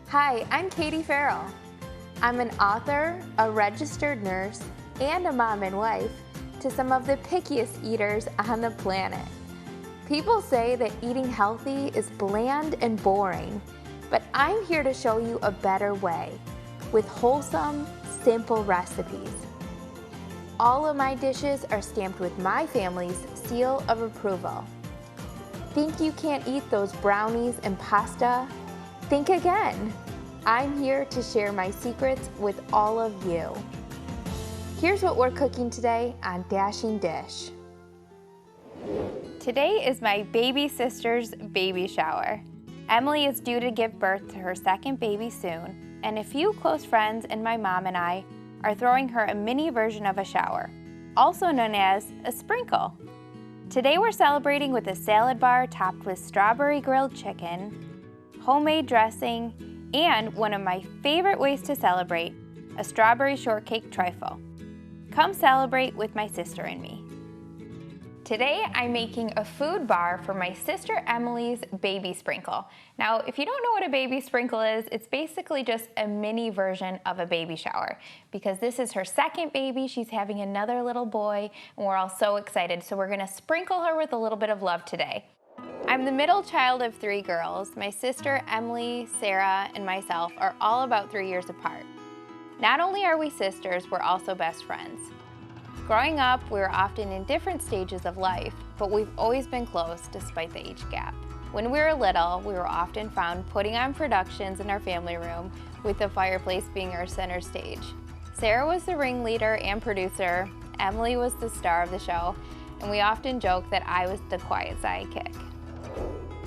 Hi, I'm Katie Farrell. I'm an author, a registered nurse, and a mom and wife to some of the pickiest eaters on the planet. People say that eating healthy is bland and boring, but I'm here to show you a better way with wholesome, simple recipes. All of my dishes are stamped with my family's seal of approval. Think you can't eat those brownies and pasta? Think again. I'm here to share my secrets with all of you. Here's what we're cooking today on Dashing Dish. Today is my baby sister's baby shower. Emily is due to give birth to her second baby soon, and a few close friends and my mom and I are throwing her a mini version of a shower, also known as a sprinkle. Today we're celebrating with a salad bar topped with strawberry grilled chicken, homemade dressing, and one of my favorite ways to celebrate, a strawberry shortcake trifle. Come celebrate with my sister and me. Today I'm making a food bar for my sister Emily's baby sprinkle. Now, if you don't know what a baby sprinkle is, it's basically just a mini version of a baby shower. Because this is her second baby, she's having another little boy, and we're all so excited. So we're gonna sprinkle her with a little bit of love today. I'm the middle child of 3 girls. My sister Emily, Sarah, and myself are all about 3 years apart. Not only are we sisters, we're also best friends. Growing up, we were often in different stages of life, but we've always been close despite the age gap. When we were little, we were often found putting on productions in our family room, with the fireplace being our center stage. Sarah was the ringleader and producer, Emily was the star of the show, and we often joked that I was the quiet sidekick.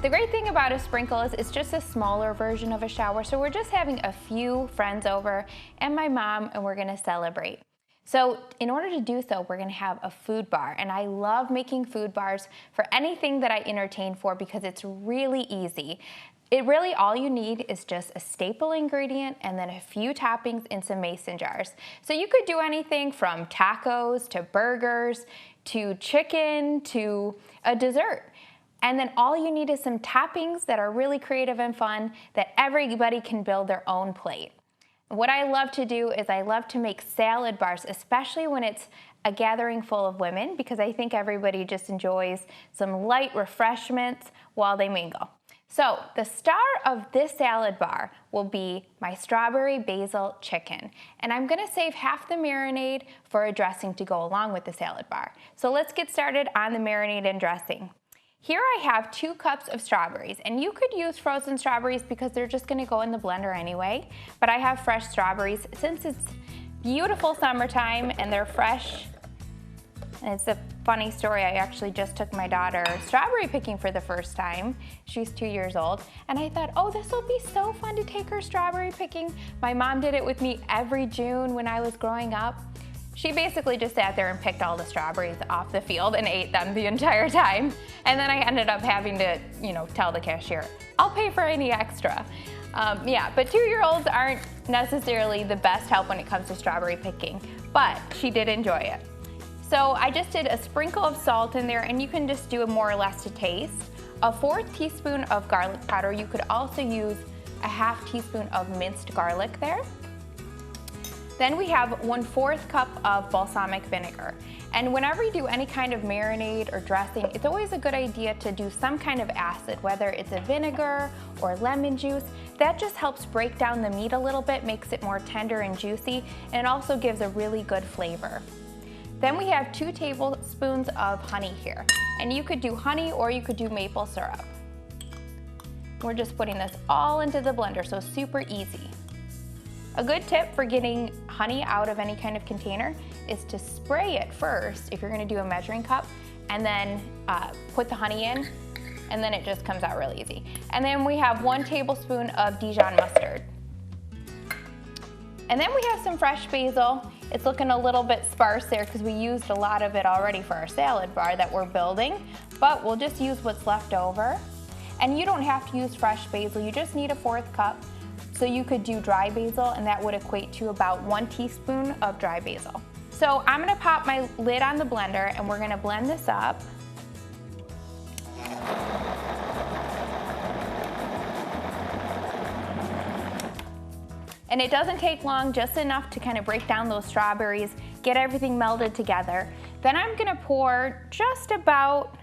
The great thing about a sprinkle is it's just a smaller version of a shower, so we're just having a few friends over and my mom, and we're gonna celebrate. So in order to do so, we're gonna have a food bar, and I love making food bars for anything that I entertain for because it's really easy. It really, all you need is just a staple ingredient and then a few toppings in some mason jars. So you could do anything from tacos to burgers to chicken to a dessert. And then all you need is some toppings that are really creative and fun that everybody can build their own plate. What I love to do is I love to make salad bars, especially when it's a gathering full of women, because I think everybody just enjoys some light refreshments while they mingle. So the star of this salad bar will be my strawberry basil chicken. And I'm gonna save half the marinade for a dressing to go along with the salad bar. So let's get started on the marinade and dressing. Here I have 2 cups of strawberries, and you could use frozen strawberries because they're just gonna go in the blender anyway, but I have fresh strawberries since it's beautiful summertime and they're fresh. And it's a funny story, I actually just took my daughter strawberry picking for the first time. She's 2 years old, and I thought, oh, this will be so fun to take her strawberry picking. My mom did it with me every June when I was growing up. She basically just sat there and picked all the strawberries off the field and ate them the entire time. And then I ended up having to, tell the cashier, I'll pay for any extra. Yeah, but 2-year-olds aren't necessarily the best help when it comes to strawberry picking, but she did enjoy it. So I just did a sprinkle of salt in there, and you can just do it more or less to taste. A 1/4 teaspoon of garlic powder. You could also use a 1/2 teaspoon of minced garlic there. Then we have 1/4 cup of balsamic vinegar. And whenever you do any kind of marinade or dressing, it's always a good idea to do some kind of acid, whether it's a vinegar or lemon juice. That just helps break down the meat a little bit, makes it more tender and juicy, and also gives a really good flavor. Then we have 2 tablespoons of honey here. And you could do honey or you could do maple syrup. We're just putting this all into the blender, so super easy. A good tip for getting honey out of any kind of container is to spray it first if you're gonna do a measuring cup, and then put the honey in, and then it just comes out really easy. And then we have 1 tablespoon of Dijon mustard. And then we have some fresh basil. It's looking a little bit sparse there because we used a lot of it already for our salad bar that we're building, but we'll just use what's left over. And you don't have to use fresh basil, you just need a 1/4 cup. So you could do dry basil, and that would equate to about 1 teaspoon of dry basil. So I'm gonna pop my lid on the blender and we're gonna blend this up. And it doesn't take long, just enough to kind of break down those strawberries, get everything melded together. Then I'm gonna pour just about,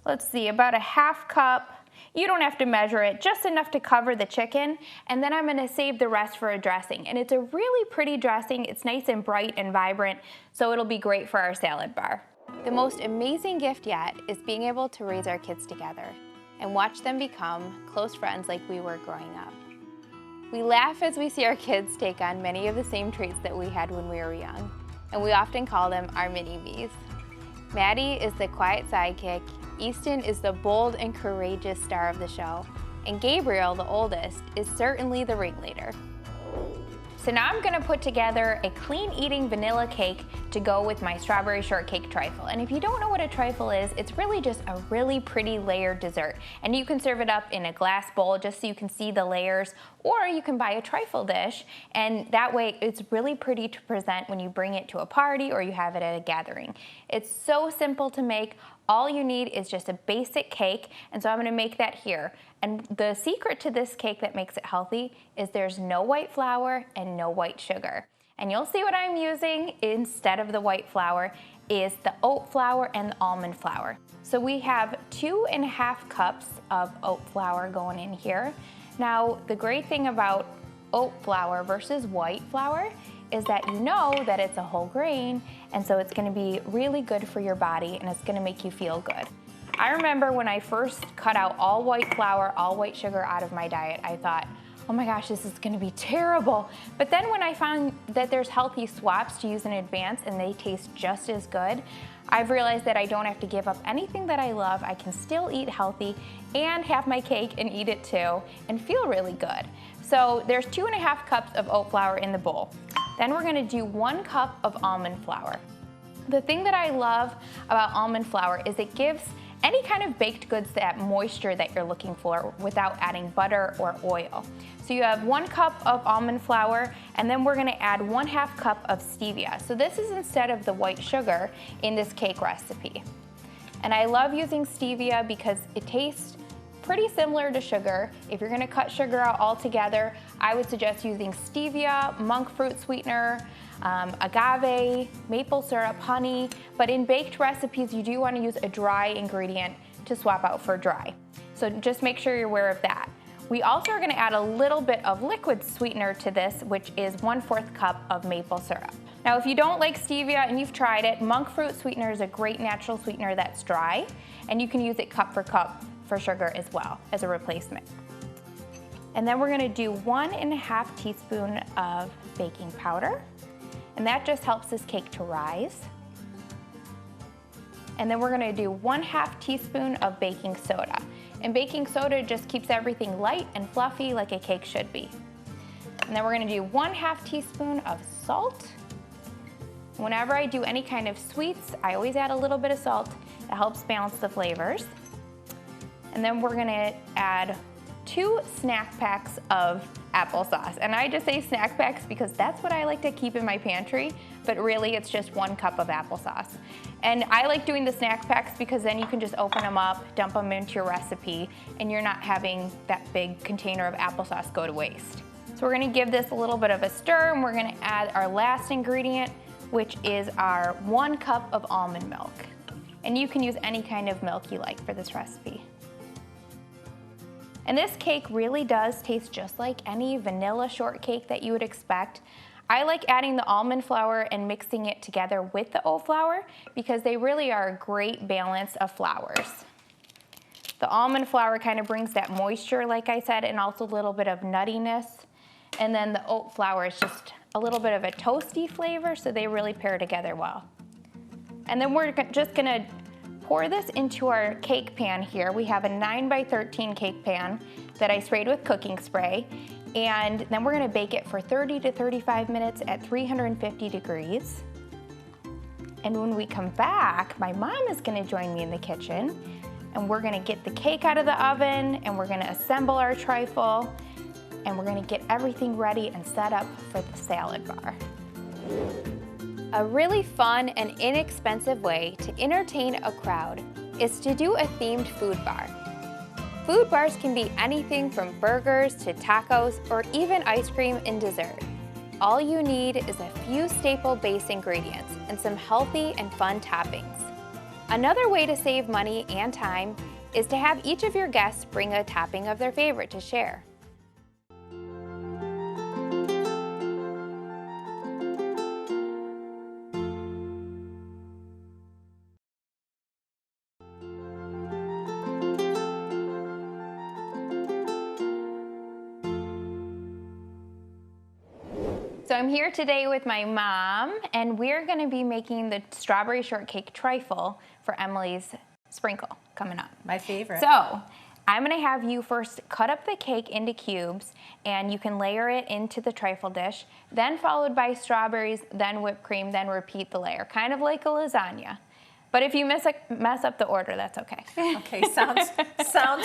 about a half cup. You don't have to measure it, just enough to cover the chicken, and then I'm gonna save the rest for a dressing. And it's a really pretty dressing. It's nice and bright and vibrant, so it'll be great for our salad bar. The most amazing gift yet is being able to raise our kids together and watch them become close friends like we were growing up. We laugh as we see our kids take on many of the same traits that we had when we were young, and we often call them our mini-me's. Maddie is the quiet sidekick, Easton is the bold and courageous star of the show, and Gabriel, the oldest, is certainly the ringleader. So now I'm gonna put together a clean eating vanilla cake to go with my strawberry shortcake trifle. And if you don't know what a trifle is, it's really just a really pretty layered dessert. And you can serve it up in a glass bowl just so you can see the layers, or you can buy a trifle dish, and that way it's really pretty to present when you bring it to a party or you have it at a gathering. It's so simple to make. All you need is just a basic cake, and so I'm gonna make that here. And the secret to this cake that makes it healthy is there's no white flour and no white sugar. And you'll see what I'm using instead of the white flour is the oat flour and the almond flour. So we have 2.5 cups of oat flour going in here. Now, the great thing about oat flour versus white flour is that you know that it's a whole grain, and so it's gonna be really good for your body and it's gonna make you feel good. I remember when I first cut out all white flour, all white sugar out of my diet, I thought, oh my gosh, this is gonna be terrible. But then when I found that there's healthy swaps to use in advance and they taste just as good, I've realized that I don't have to give up anything that I love. I can still eat healthy and have my cake and eat it too and feel really good. So there's 2.5 cups of oat flour in the bowl. Then we're gonna do 1 cup of almond flour. The thing that I love about almond flour is it gives any kind of baked goods that moisture that you're looking for without adding butter or oil. So you have 1 cup of almond flour, and then we're gonna add 1/2 cup of stevia. So this is instead of the white sugar in this cake recipe. And I love using stevia because it tastes pretty similar to sugar. If you're gonna cut sugar out altogether, I would suggest using stevia, monk fruit sweetener, agave, maple syrup, honey, but in baked recipes you do want to use a dry ingredient to swap out for dry. So just make sure you're aware of that. We also are going to add a little bit of liquid sweetener to this, which is 1/4 cup of maple syrup. Now if you don't like stevia and you've tried it, monk fruit sweetener is a great natural sweetener that's dry, and you can use it cup for sugar as well as a replacement. And then we're going to do 1.5 teaspoon of baking powder. And that just helps this cake to rise. And then we're gonna do 1/2 teaspoon of baking soda. And baking soda just keeps everything light and fluffy like a cake should be. And then we're gonna do 1/2 teaspoon of salt. Whenever I do any kind of sweets, I always add a little bit of salt. It helps balance the flavors. And then we're gonna add 2 snack packs of applesauce. And I just say snack packs because that's what I like to keep in my pantry, but really it's just 1 cup of applesauce. And I like doing the snack packs because then you can just open them up, dump them into your recipe, and you're not having that big container of applesauce go to waste. So we're gonna give this a little bit of a stir, and we're gonna add our last ingredient, which is our 1 cup of almond milk. And you can use any kind of milk you like for this recipe. And this cake really does taste just like any vanilla shortcake that you would expect. I like adding the almond flour and mixing it together with the oat flour because they really are a great balance of flours. The almond flour kind of brings that moisture, like I said, and also a little bit of nuttiness. And then the oat flour is just a little bit of a toasty flavor, so they really pair together well. And then we're just gonna pour this into our cake pan here. We have a 9x13 cake pan that I sprayed with cooking spray, and then we're gonna bake it for 30 to 35 minutes at 350 degrees. And when we come back, my mom is gonna join me in the kitchen, and we're gonna get the cake out of the oven, and we're gonna assemble our trifle, and we're gonna get everything ready and set up for the salad bar. A really fun and inexpensive way to entertain a crowd is to do a themed food bar. Food bars can be anything from burgers to tacos or even ice cream and dessert. All you need is a few staple base ingredients and some healthy and fun toppings. Another way to save money and time is to have each of your guests bring a topping of their favorite to share. So I'm here today with my mom, and we're going to be making the strawberry shortcake trifle for Emily's sprinkle coming up. My favorite. So I'm going to have you first cut up the cake into cubes, and you can layer it into the trifle dish, then followed by strawberries, then whipped cream, then repeat the layer, kind of like a lasagna. But if you mess up the order, that's okay. Okay, sounds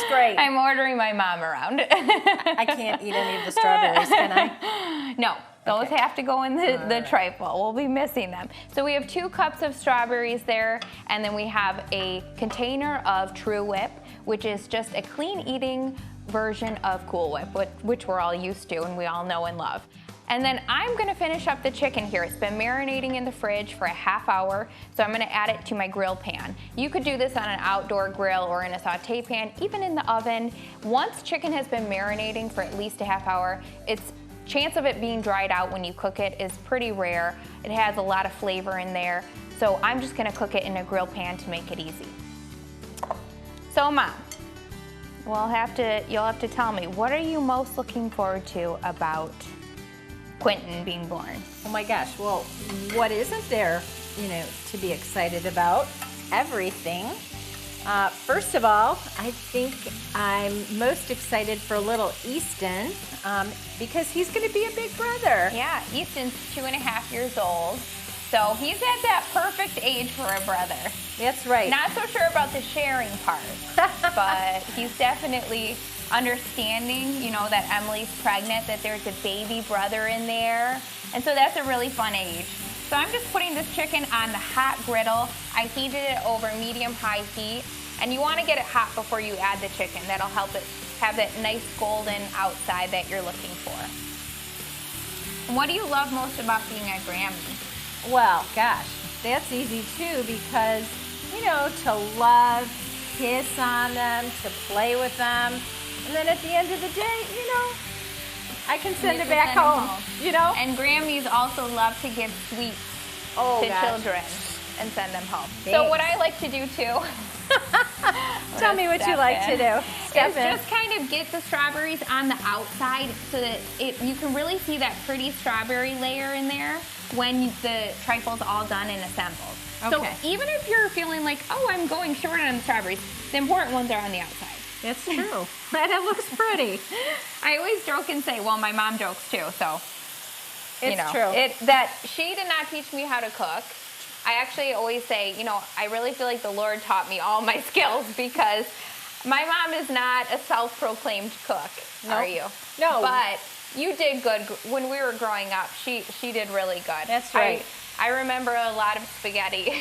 great. I'm ordering my mom around. I can't eat any of the strawberries, can I? No. Those Okay. have to go in the trifle. We'll be missing them. So we have 2 cups of strawberries there, and then we have a container of True Whip, which is just a clean eating version of Cool Whip, which we're all used to and we all know and love. And then I'm gonna finish up the chicken here. It's been marinating in the fridge for a half hour, so I'm gonna add it to my grill pan. You could do this on an outdoor grill or in a saute pan, even in the oven. Once chicken has been marinating for at least a half hour, its chance of it being dried out when you cook it is pretty rare. It has a lot of flavor in there, so I'm just gonna cook it in a grill pan to make it easy. So Mom, you'll have to tell me, what are you most looking forward to about Quentin being born? Oh my gosh, well, what isn't there, to be excited about? Everything. First of all, I think I'm most excited for little Easton because he's going to be a big brother. Yeah, Easton's 2.5 years old, so he's at that perfect age for a brother. That's right. Not so sure about the sharing part, but he's definitely understanding, that Emily's pregnant, that there's a baby brother in there, and so that's a really fun age. So I'm just putting this chicken on the hot griddle. I heated it over medium-high heat, and you want to get it hot before you add the chicken. That'll help it have that nice golden outside that you're looking for. And what do you love most about being a Grammy? Well, gosh, that's easy too because, to love, kiss on them, to play with them, and then at the end of the day, I can send it back home, And Grammys also love to give sweets to children and send them home. Thanks. So what I like to do too, tell me what you like to do. Is just kind of get the strawberries on the outside so that you can really see that pretty strawberry layer in there when the trifle's all done and assembled. Okay. So even if you're feeling like, oh, I'm going short on the strawberries, the important ones are on the outside. That's true. That looks pretty. I always joke and say, well, my mom jokes too, so. It's true. That she did not teach me how to cook. I actually always say, I really feel like the Lord taught me all my skills because my mom is not a self-proclaimed cook, are you? No. But you did good when we were growing up. She did really good. That's right. I remember a lot of spaghetti,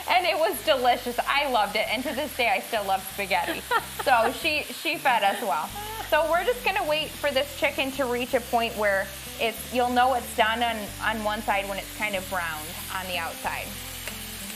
and it was delicious. I loved it, and to this day, I still love spaghetti. So she fed us well. So we're just gonna wait for this chicken to reach a point where you'll know it's done on one side when it's kind of browned on the outside.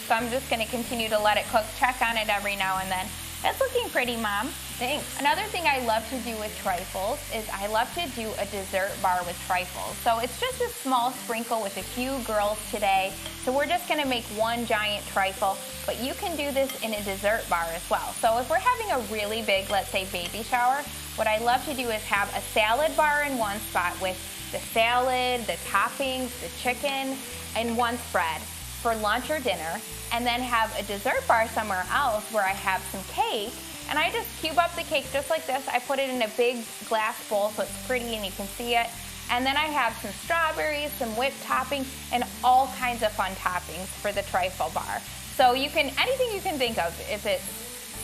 So I'm just gonna continue to let it cook, check on it every now and then. That's looking pretty, Mom. Thanks. Another thing I love to do with trifles is I love to do a dessert bar with trifles. So it's just a small sprinkle with a few girls today. So we're just gonna make one giant trifle, but you can do this in a dessert bar as well. So if we're having a really big, let's say, baby shower, what I love to do is have a salad bar in one spot with the salad, the toppings, the chicken, in one spread for lunch or dinner, and then have a dessert bar somewhere else where I have some cake, and I just cube up the cake just like this. I put it in a big glass bowl so it's pretty and you can see it, and then I have some strawberries, some whipped topping, and all kinds of fun toppings for the trifle bar. So anything you can think of, if it's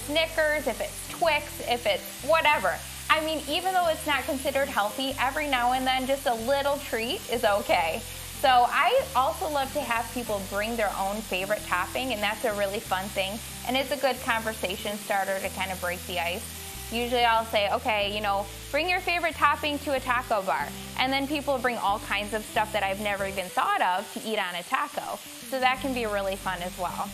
Snickers, if it's Twix, if it's whatever. I mean, even though it's not considered healthy, every now and then just a little treat is okay. So I also love to have people bring their own favorite topping, and that's a really fun thing. And it's a good conversation starter to kind of break the ice. Usually I'll say, okay, bring your favorite topping to a taco bar. And then people bring all kinds of stuff that I've never even thought of to eat on a taco. So that can be really fun as well.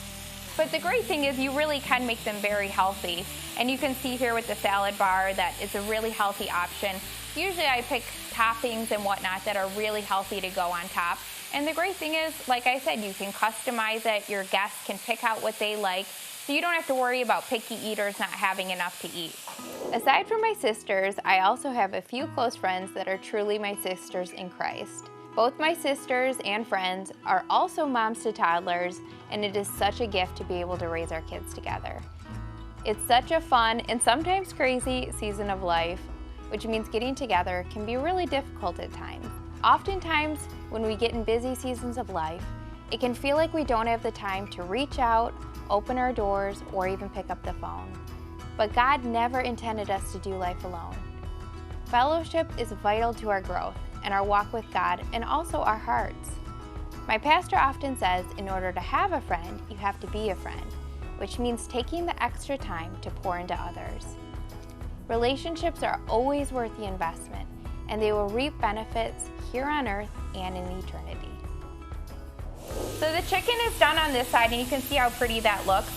But the great thing is you really can make them very healthy. And you can see here with the salad bar that it's a really healthy option. Usually I pick toppings and whatnot that are really healthy to go on top. And the great thing is, like I said, you can customize it. Your guests can pick out what they like. So you don't have to worry about picky eaters not having enough to eat. Aside from my sisters, I also have a few close friends that are truly my sisters in Christ. Both my sisters and friends are also moms to toddlers, and it is such a gift to be able to raise our kids together. It's such a fun and sometimes crazy season of life, which means getting together can be really difficult at times. Oftentimes, when we get in busy seasons of life, it can feel like we don't have the time to reach out, open our doors, or even pick up the phone. But God never intended us to do life alone. Fellowship is vital to our growth and our walk with God, and also our hearts. My pastor often says, in order to have a friend, you have to be a friend, which means taking the extra time to pour into others. Relationships are always worth the investment, and they will reap benefits here on earth and in eternity. So the chicken is done on this side, and you can see how pretty that looks.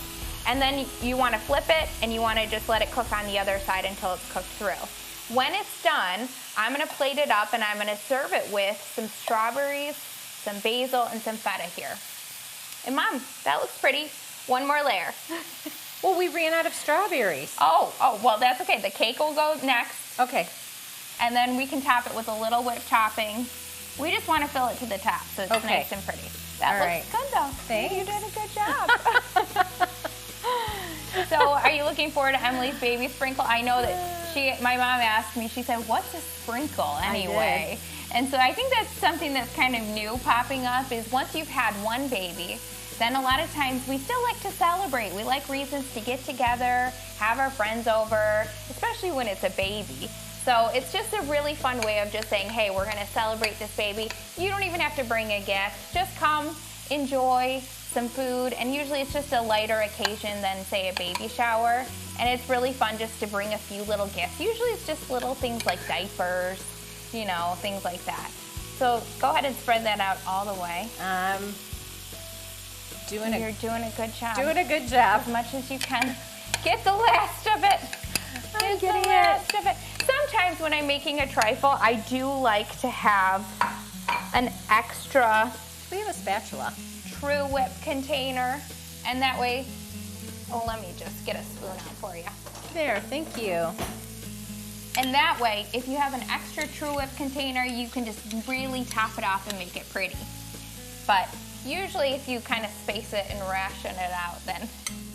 And then you want to flip it, and you want to just let it cook on the other side until it's cooked through. When it's done, I'm going to plate it up, and I'm going to serve it with some strawberries, some basil, and some feta here. And Mom, that looks pretty. One more layer. Well, we ran out of strawberries. Oh, well, that's okay. The cake will go next. Okay. And then we can top it with a little whipped topping. We just want to fill it to the top so it's nice and pretty. That looks good, though. Thanks. You did a good job. So are you looking forward to Emily's baby sprinkle? I know that my mom asked me, she said, what's a sprinkle anyway? And so I think that's something that's kind of new popping up is once you've had one baby, then a lot of times we still like to celebrate. We like reasons to get together, have our friends over, especially when it's a baby. So it's just a really fun way of just saying, hey, we're gonna celebrate this baby. You don't even have to bring a gift. Just come, enjoy some food, and usually it's just a lighter occasion than, say, a baby shower. And it's really fun just to bring a few little gifts. Usually it's just little things like diapers, things like that. So go ahead and spread that out all the way. You're doing a good job. Doing a good job. As much as you can. Get the last of it. I'm getting the last of it. Sometimes when I'm making a trifle, I do like to have an extra. We have a spatula. True Whip container, and that way, let me just get a spoon out for you. There, thank you. And that way, if you have an extra True Whip container, you can just really top it off and make it pretty. But usually if you kind of space it and ration it out, then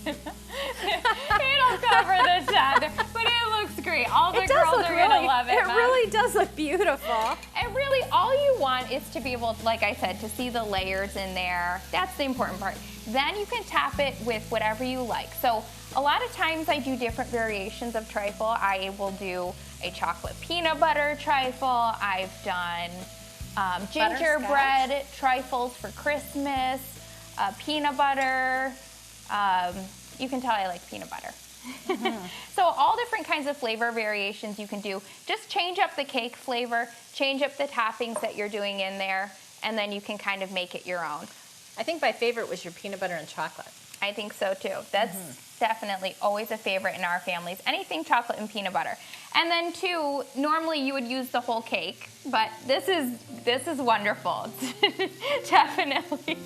it'll cover the top. But it looks great. All the girls are going to love it. It really does look beautiful. And really, all you want is to be able, like I said, to see the layers in there. That's the important part. Then you can top it with whatever you like. So a lot of times I do different variations of trifle. I will do a chocolate peanut butter trifle. I've done gingerbread trifles for Christmas, peanut butter. You can tell I like peanut butter. Mm-hmm. So all different kinds of flavor variations you can do. Just change up the cake flavor, change up the toppings that you're doing in there, and then you can kind of make it your own. I think my favorite was your peanut butter and chocolate. I think so too. That's definitely always a favorite in our families. Anything chocolate and peanut butter. And then too, normally you would use the whole cake, but this is wonderful. It's definitely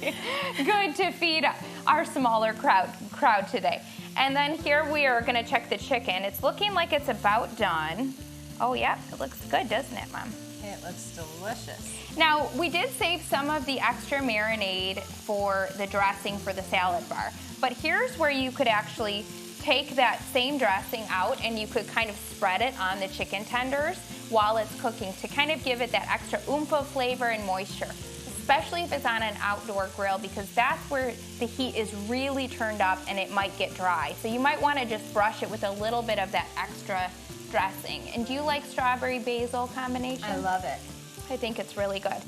good to feed our smaller crowd today. And then here we are going to check the chicken. It's looking like it's about done. Oh yeah, it looks good, doesn't it, Mom? It looks delicious. Now, we did save some of the extra marinade for the dressing for the salad bar, but here's where you could actually take that same dressing out and you could kind of spread it on the chicken tenders while it's cooking to kind of give it that extra oomph of flavor and moisture, especially if it's on an outdoor grill, because that's where the heat is really turned up and it might get dry. So you might want to just brush it with a little bit of that extra dressing. And do you like strawberry basil combination? I love it. I think it's really good.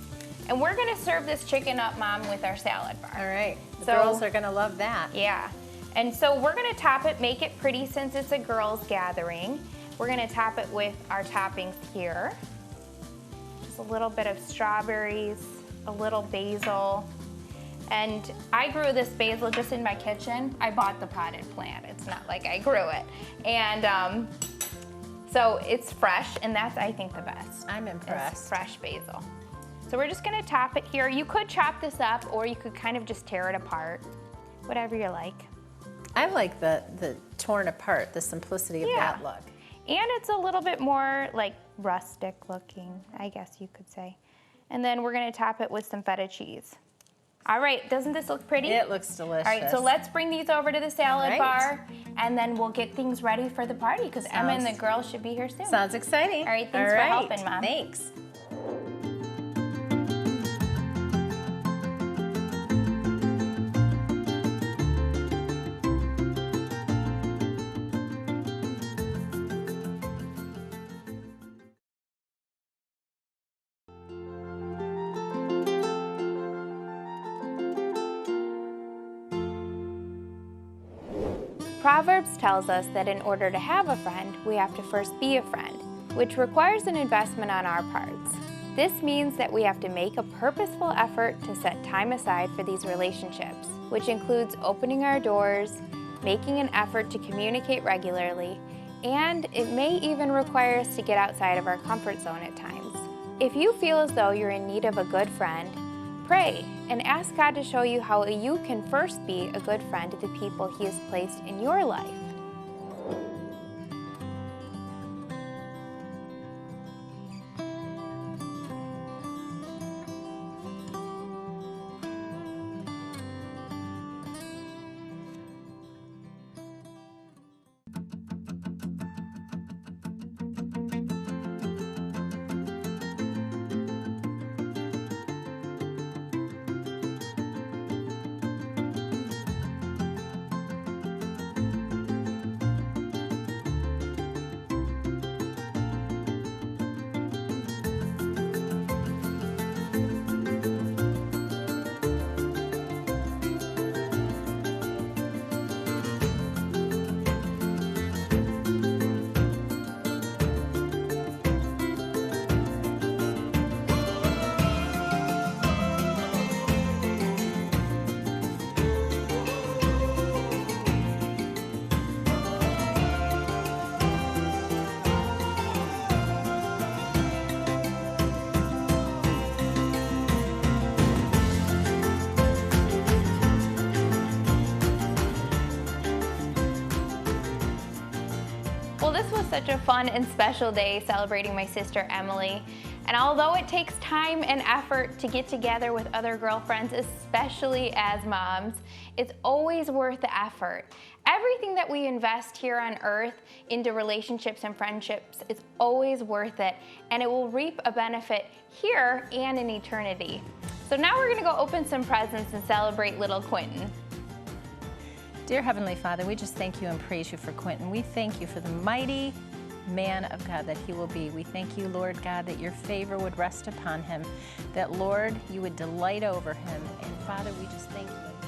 And we're going to serve this chicken up, Mom, with our salad bar. All right. The girls are going to love that. Yeah. And so we're going to top it, make it pretty since it's a girls' gathering. We're gonna top it with our toppings here. Just a little bit of strawberries, a little basil. And I grew this basil just in my kitchen. I bought the potted plant. It's not like I grew it. And so it's fresh, and that's, I think, the best. I'm impressed. It's fresh basil. So we're just gonna top it here. You could chop this up, or you could kind of just tear it apart, whatever you like. I like the torn apart, the simplicity of that look. And it's a little bit more like rustic looking, I guess you could say. And then we're gonna top it with some feta cheese. All right, doesn't this look pretty? It looks delicious. All right, so let's bring these over to the salad bar, and then we'll get things ready for the party, because Emma and the girls should be here soon. Sounds exciting. All right, thanks for helping, Mom. Thanks. Proverbs tells us that in order to have a friend, we have to first be a friend, which requires an investment on our parts. This means that we have to make a purposeful effort to set time aside for these relationships, which includes opening our doors, making an effort to communicate regularly, and it may even require us to get outside of our comfort zone at times. If you feel as though you're in need of a good friend, pray and ask God to show you how you can first be a good friend to the people He has placed in your life. Well, this was such a fun and special day celebrating my sister Emily. And although it takes time and effort to get together with other girlfriends, especially as moms, it's always worth the effort. Everything that we invest here on earth into relationships and friendships is always worth it, and it will reap a benefit here and in eternity. So now we're gonna go open some presents and celebrate little Quentin. Dear Heavenly Father, we just thank you and praise you for Quentin. We thank you for the mighty man of God that he will be. We thank you, Lord God, that your favor would rest upon him, that, Lord, you would delight over him. And Father, we just thank you.